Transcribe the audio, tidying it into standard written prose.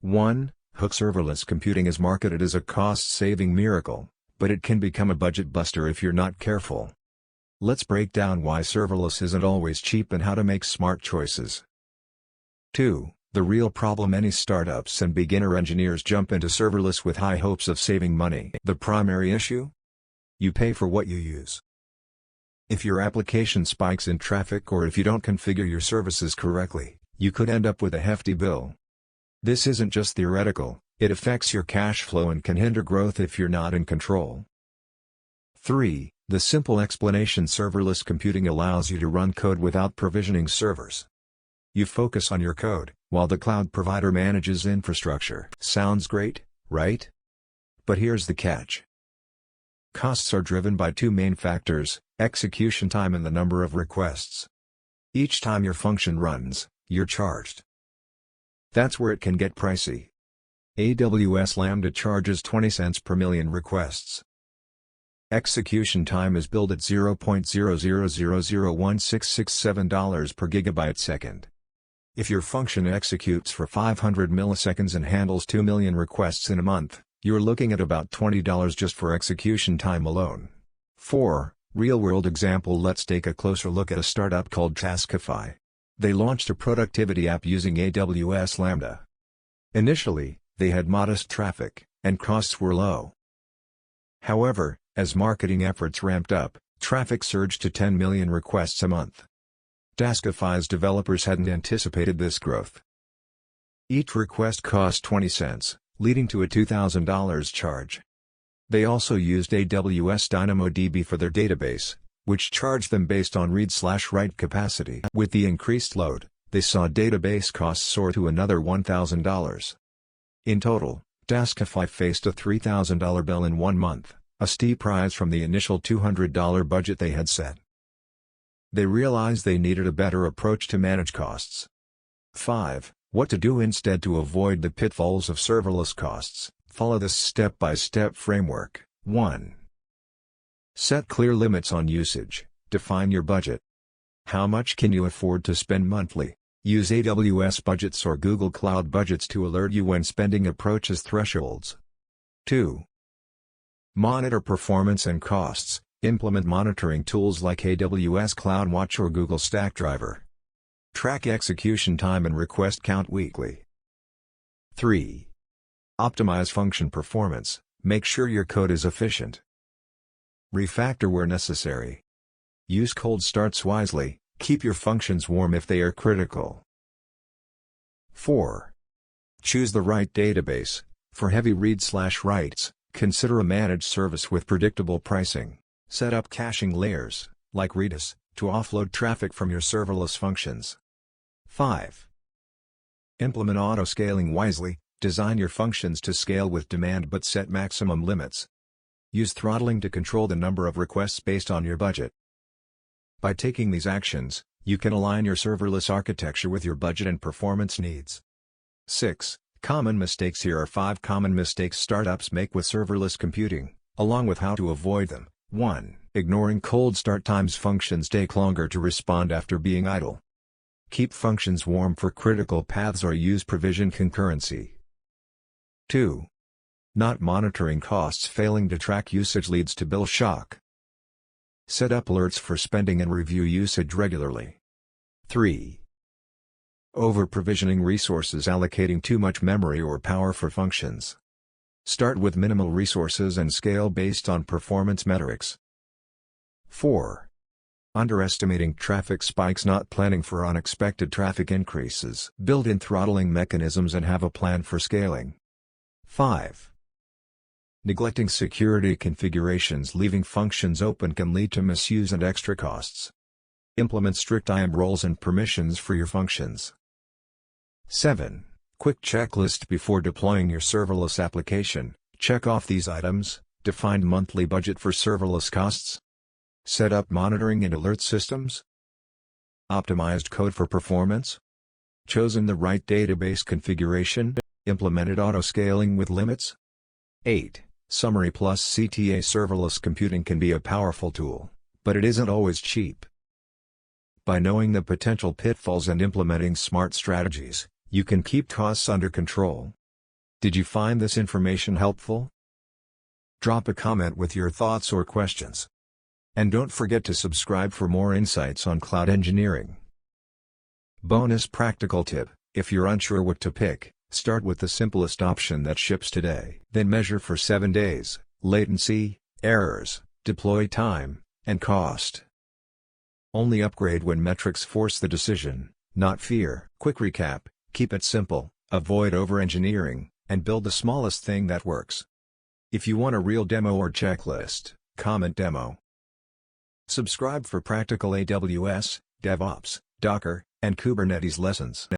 1. Hook serverless computing is marketed as a cost-saving miracle, but it can become a budget buster if you're not careful. Let's break down why serverless isn't always cheap and how to make smart choices. 2. The real problem: many startups and beginner engineers jump into serverless with high hopes of saving money. The primary issue? You pay for what you use. If your application spikes in traffic or if you don't configure your services correctly, you could end up with a hefty bill. This isn't just theoretical, it affects your cash flow and can hinder growth if you're not in control. 3. The simple explanation: serverless computing allows you to run code without provisioning servers. You focus on your code, while the cloud provider manages infrastructure. Sounds great, right? But here's the catch. Costs are driven by two main factors: execution time and the number of requests. Each time your function runs, you're charged. That's where it can get pricey. AWS Lambda charges 20 cents per million requests. Execution time is billed at $0.00001667 per gigabyte second. If your function executes for 500 milliseconds and handles 2 million requests in a month, you're looking at about $20 just for execution time alone. 4. Real-world example: let's take a closer look at a startup called Taskify. They launched a productivity app using AWS Lambda. Initially, they had modest traffic, and costs were low. However, as marketing efforts ramped up, traffic surged to 10 million requests a month. Taskify's developers hadn't anticipated this growth. Each request cost 20 cents, leading to a $2,000 charge. They also used AWS DynamoDB for their database, which charged them based on read/write capacity. With the increased load, they saw database costs soar to another $1,000. In total, Taskify faced a $3,000 bill in 1 month, a steep rise from the initial $200 budget they had set. They realized they needed a better approach to manage costs. 5. What to do instead to avoid the pitfalls of serverless costs. Follow this step-by-step framework. 1. Set clear limits on usage. Define your budget. How much can you afford to spend monthly? Use AWS budgets or Google Cloud budgets to alert you when spending approaches thresholds. 2. Monitor performance and costs. Implement monitoring tools like AWS CloudWatch or Google Stackdriver. Track execution time and request count weekly. 3. Optimize function performance. Make sure your code is efficient. Refactor where necessary. Use cold starts wisely, keep your functions warm if they are critical. 4. Choose the right database. For heavy read/writes, consider a managed service with predictable pricing. Set up caching layers, like Redis, to offload traffic from your serverless functions. 5. Implement auto-scaling wisely. Design your functions to scale with demand but set maximum limits. Use throttling to control the number of requests based on your budget. By taking these actions, you can align your serverless architecture with your budget and performance needs. 6. Common mistakes. Here are 5 common mistakes startups make with serverless computing, along with how to avoid them. 1. Ignoring cold start times. Functions take longer to respond after being idle. Keep functions warm for critical paths or use provision concurrency. 2. Not monitoring costs. Failing to track usage leads to bill shock. Set up alerts for spending and review usage regularly. 3. Over-provisioning resources. Allocating too much memory or power for functions. Start with minimal resources and scale based on performance metrics. 4. Underestimating traffic spikes. Not planning for unexpected traffic increases. Build in throttling mechanisms and have a plan for scaling. 5. Neglecting security configurations. Leaving functions open can lead to misuse and extra costs. Implement strict IAM roles and permissions for your functions. 7. Quick checklist before deploying your serverless application. Check off these items. Define monthly budget for serverless costs. Set up monitoring and alert systems. Optimized code for performance. Chosen the right database configuration. Implemented auto-scaling with limits. 8. Summary plus CTA. Serverless computing can be a powerful tool, but it isn't always cheap. By knowing the potential pitfalls and implementing smart strategies, you can keep costs under control. Did you find this information helpful? Drop a comment with your thoughts or questions. And don't forget to subscribe for more insights on cloud engineering. Bonus practical tip: if you're unsure what to pick, start with the simplest option that ships today. Then measure for 7 days, latency, errors, deploy time, and cost. Only upgrade when metrics force the decision, not fear. Quick recap: keep it simple, avoid over-engineering, and build the smallest thing that works. If you want a real demo or checklist, comment demo. Subscribe for practical AWS, DevOps, Docker, and Kubernetes lessons.